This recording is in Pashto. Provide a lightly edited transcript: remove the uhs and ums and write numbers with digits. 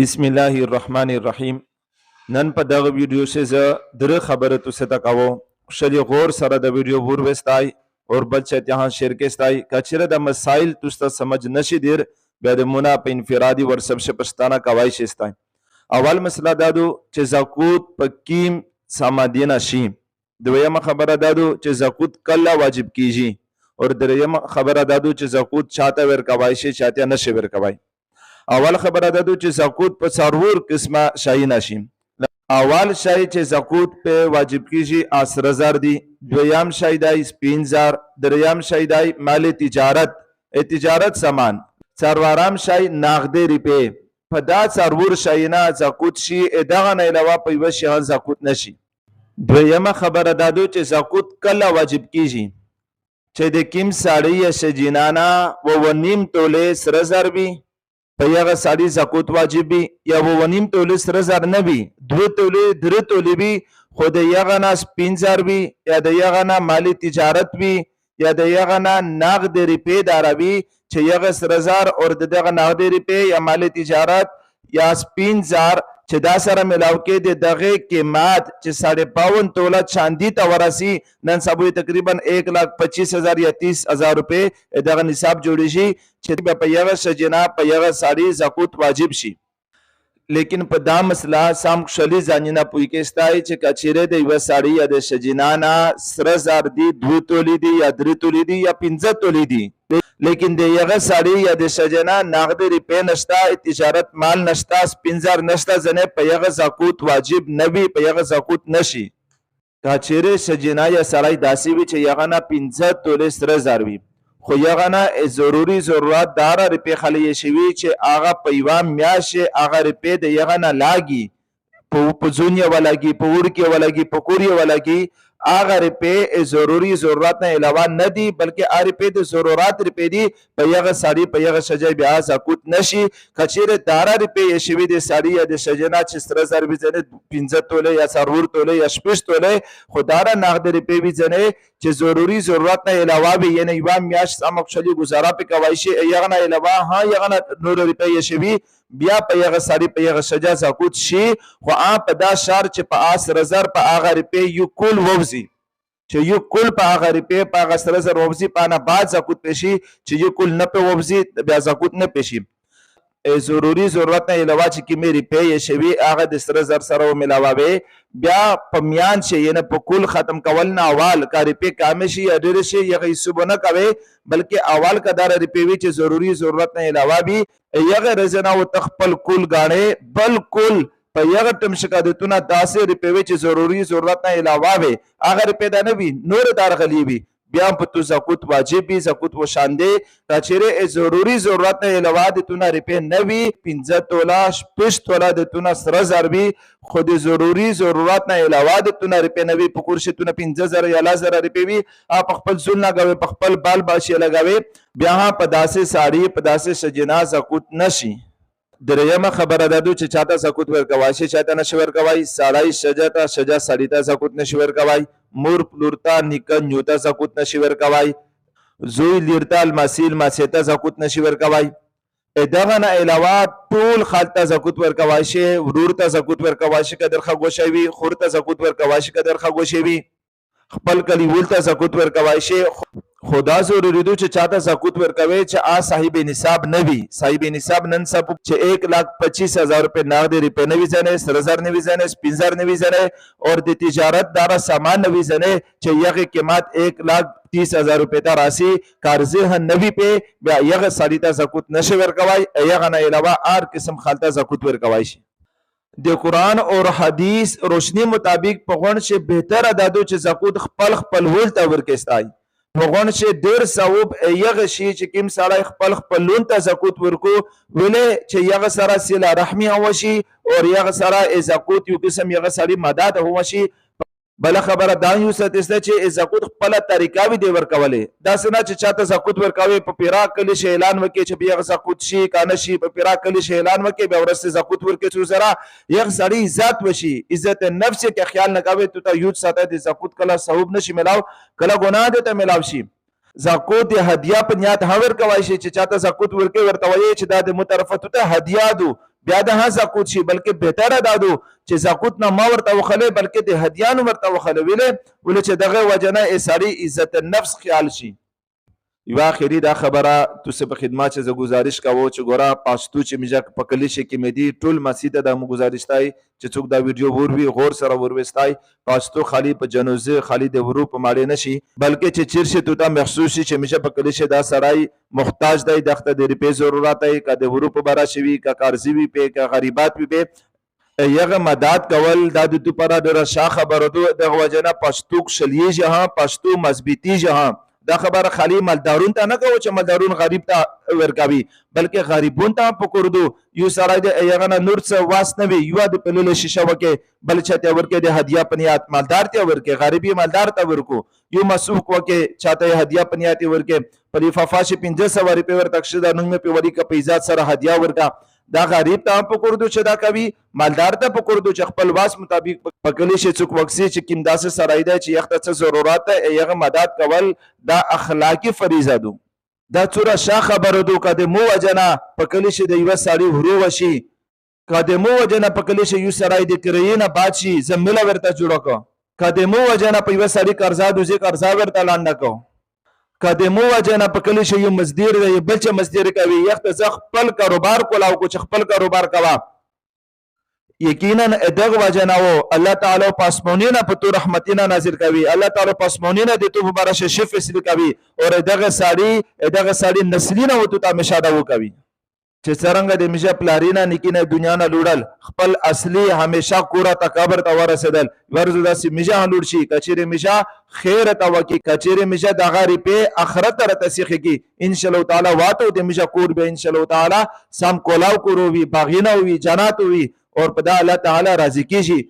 بسم الله الرحمن الرحیم. نن په دغه ویډیو سے زه درې خبره تو ستا کوو. شلی غور سره د ویډیو ور وستای اور بل چت یہاں شیر کے استای کچره د مسائل تستا سمجھ نشي دیر بیا د منا په انفرادي ورسب شپستانه کوي شستای. اول مسله دادو چې زکوت په کیم سامدینه شي. دویمه خبره دادو چې زکوت کله واجب کیږي اور دریمه خبره دادو چې زکوت چاته ورکوي شي چاته نشي ورکوي. اول خبره دادو چې زکوت په څلور قسمه شایونه شي. اول شای چې زکوت په واجب کیږي 10000 دی، دویم شای دی 15000، دریم شای دی مال تجارت سامان، څلورم شای نقدي روپے. په دا څلور شایونه زکوت شي، دغه نه علاوه په یو شی زکوت نشي. دویمه خبره دادو چې زکوت کله واجب کیږي چې د کیم ساړی یا شجینانا و نیم توله سره زر وي په یغه ساړی زکوت واجب وي، یا و نیم توله سره زر نه وي، دو توله درې توله وي خو د یغه نه 15000 وي، یا د یغه نه مالی تجارت وي، یا د یغه نه نقد روپے داروي چې یغه سره زر اور دغه نقد روپے یا مالی تجارت یا 15000 چې دا سره ملاو کې د دغه قیمت چې 52 توله چاندي ته ورسي نن سبا تقریبا 1,25,000 یا 30,000 روپے دغه نصاب جوړیږي چې په یغه سجنا په یغه ساړي زکوت واجب شي. لیکن په دا مسله سم شلی ځانینه پوي کې استای چې کچيره د یو ساړي یا د شجنانا سره زر دي 2 تولی دي یا 3 تولی دي یا 15 تولی دي، لیکن د یغه ساړي یا د شجنا نقد روپے نشتا، تجارت مال نشتا، 15000 نشتا، زنه په یغه زکوت واجب نوي، په یغه زکوت نشي. کچيره شجنا یا سړی داسي وي چې یغه نه 15 تولی سره زر وي خو یغه نه ضروري ضرورت دار روپے خلی شوی چې هغه په یوه میاشت هغه روپے د یغه نه لاګي په زونیه ولګي، په ورکې ولګي، په کورې ولګي، هغه روپے ضروري ضرورت نه علاوه نه دي بلکې هغه روپے د ضرورت روپے دي. په یغه ساړي په یغه شجای بیا زکوت نشي. کچیره دار روپے شوی د ساړي یا د شجنا چې سره زر وزنه 15 توله یا 4 توله یا 6 توله خو دار نقد روپے وزنه چې ضروري ضرورت نه علاوه وي، یعنی یو میاش سمکشلی گزاره په کوي شي یغه نه علاوه ها یغه نه نور روپے شوی بیا په یغه ساری په یغه شجا زکوت شي. خو په دا شر چې په 10000 په هغه روپے یو کول ووزي چې یو کول په هغه روپے په هغه 10000 ووزي په نه بعد زکوت پېشي، چې یو کول نه په ووزي بیا زکوت نه پېشي. ضروري ضرورت نه علاوه چې کیمه روپے شوی هغه د 10000 سره ملاوي بیا په میان شي، یعنی په کول ختم کول نه اول کا روپے کم شي یا ډیر شي یغه حساب نه کوي بلکې اول کا دار روپے وی چې ضروري ضرورت نه علاوه بي یغه رزنه او تخپل کول غاڼه بالکل په یغه تم شکایتونه داسې روپے وی چې ضروري ضرورت نه علاوه وي هغه روپے دا نه وي نور دار غلی وي بیا په تو زکوت واجب وي. زکوت و شاندې کچره ضروري ضرورت نه علاوه د تونه روپے نه وي 15 توله 6 توله د تونه سره زر وي خو د ضروري ضرورت نه علاوه د تونه روپے نه وي په کورشه تونه 15000 یا 1000 روپے وي په خپل ځل لګوي په خپل بال باشي لګوي بیا په داسې ساړي په داسې شجنا زکوت نشي. دریمه خبره دادو چې چاته زکوت ورکوي شي چاته نشي ورکوي. سړی شجاته شجا سړی ته زکوت نشي ورکوي، مور پلورتا نیکه نیوته زکوت نشي ورکوي، زوی لیرتا المسیل ماسیته زکوت نشي ورکوي. دغه نه علاوه ټول خالته زکوت ورکوي شي، ورور ته زکوت ورکوي شي قدر خغوشوي، خور ته زکوت ورکوي شي قدر خغوشوي، خپل کلیوال ته زکوت ورکوي شي. خدا ضروری دو چې چاته زکوت ورکوي چې صاحب نصاب نه وي. صاحب نصاب نن سب چې 1,25,000 روپے نقد روپے نه وزنه، 10000 نه وزنه، 15000 نه وزنه اور د تجارت دار سامان نه وزنه چې یغه قیمت 1,30,000 روپے ته راسي قرضه نه وي په بیا یغه سړی ته زکوت نشي ورکوي. یغه نه علاوه هر قسم خالته زکوت ورکوي شي. د قرآن اور حدیث روشنی مطابق په غون شي بهتر دادو چې زکوت خپل ول ته ورکستای په غون شي ډیر ثواب یغه شي چې کوم سړی خپل لون ته زکوت ورکو ولې چې یغه سره صله رحمی هو شي او یغه سره زکوت یو قسم یغه سړی مدد هو شي. بل خبره دا یو ستاسو چې زکوت خپل طریقه وی دی ورکولې دا سنا چې چاته زکوت ورکوي په پیرا کلی شی اعلان وکي چې بیا زکوت شي کنه شي په پیرا کلی شی اعلان وکي بیا ورسته زکوت ورکي چې زرا یغ سړی عزت وشي عزت نفس کې خیال نه کوي ته یوت ساته د زکوت کله ثواب نشي ملاو کله ګناه ده ته ملاو شي. زکوت هدیه په نیت هور کوي شي چې چاته زکوت ورکي ورته وایي چې دا د مترفته هدیه دو بیا د ها زاقوت شي، بلکې بهتره دادو چې زاقوت نه ما ورته وخلې بلکې د هدیانو ورته وخلې ولې چې دغه وجنه سړی عزت النفس خیال شي. یو آخری دا خبره تو سه په خدمت چې زه گزارش کوو چې ګوره پښتو چې میجا په کلیشه کې مې دي ټول مسجد د مو گزارش تای چې څوک دا ویډیو وروي غور سره وروستای پښتو خالی په جنوزه خالی د ورو په ماړې نشي بلکې چې چیرشه تو ته محسوس شي چې میجا په کلیشه دا سړی محتاج دی دغه د ریپې ضرورت دی که د ورو په برا شوی که قرضی وي په که غریبات وي په یغه مدد کول د تو پر د شاه خبرو د وجنه پښتو شلیه جهان پښتو مضبوطی جهان دا خبر خالی مالدارون ته نه کوي چې مالدارون غریب ته ورکوي بلکې غریبون ته پکوردو یو سړی د یغه نور څه واس نه وي یو د پلل شیشه وکي بل چاته ورکه د هدیه پنیات مالدار ته ورکه غریبي مالدار ته ورکو یو مسوق وکي چاته هدیه پنیات ورکه په لفافه شي 1500 روپے ورتک شدا نو په وری کا پیزات سره هدیه ورکا دا غریب ته پکوردو چې دا کوي مالدار ته پکوردو چې خپل واس مطابق پکلی شي څوک وکسي چې کیم داسه سړی دی چې یخته څه ضرورت ته یغه مدد کول دا اخلاقی فریضه دو دا څوره شا خبره دو کده مو وجنه پکلی شي د یو سړی ورو وشي کده مو وجنه پکلی شي یو سړی د کرینه بادشي زميله ورته جوړه کو کده مو وجنه په یو سړی قرضا دوزي قرضا ورته لاندې کو کده مو وجنه پکلی شي یو مزدور دی بل چې مزدور کوي یخته ز خپل کاروبار کولاو کو چې خپل کاروبار کوا یقینا دغه وجنه او الله تعالی پاسمونینا په تو رحمتینا نازل کوي الله تعالی پاسمونینا د تو مبارک شف فیصله کوي او دغه ساړي نسلینا او تو مشاده وکوي چې څنګه د میشه پلارینا نکینه دنیا نه لوړل خپل اصلي همیشه کورا تکبر ته ورسېدل ورزو داسې میشه لوړ شي کچېره میشه خیر ته وکي کچېره میشه د غری په اخرت تر تسخ کی ان شاء الله تعالی واتو د میشه کور به ان شاء الله تعالی سم کولاو کورو وی باغینه وی جنات وی اور پدا الله تعالی راضی کیږي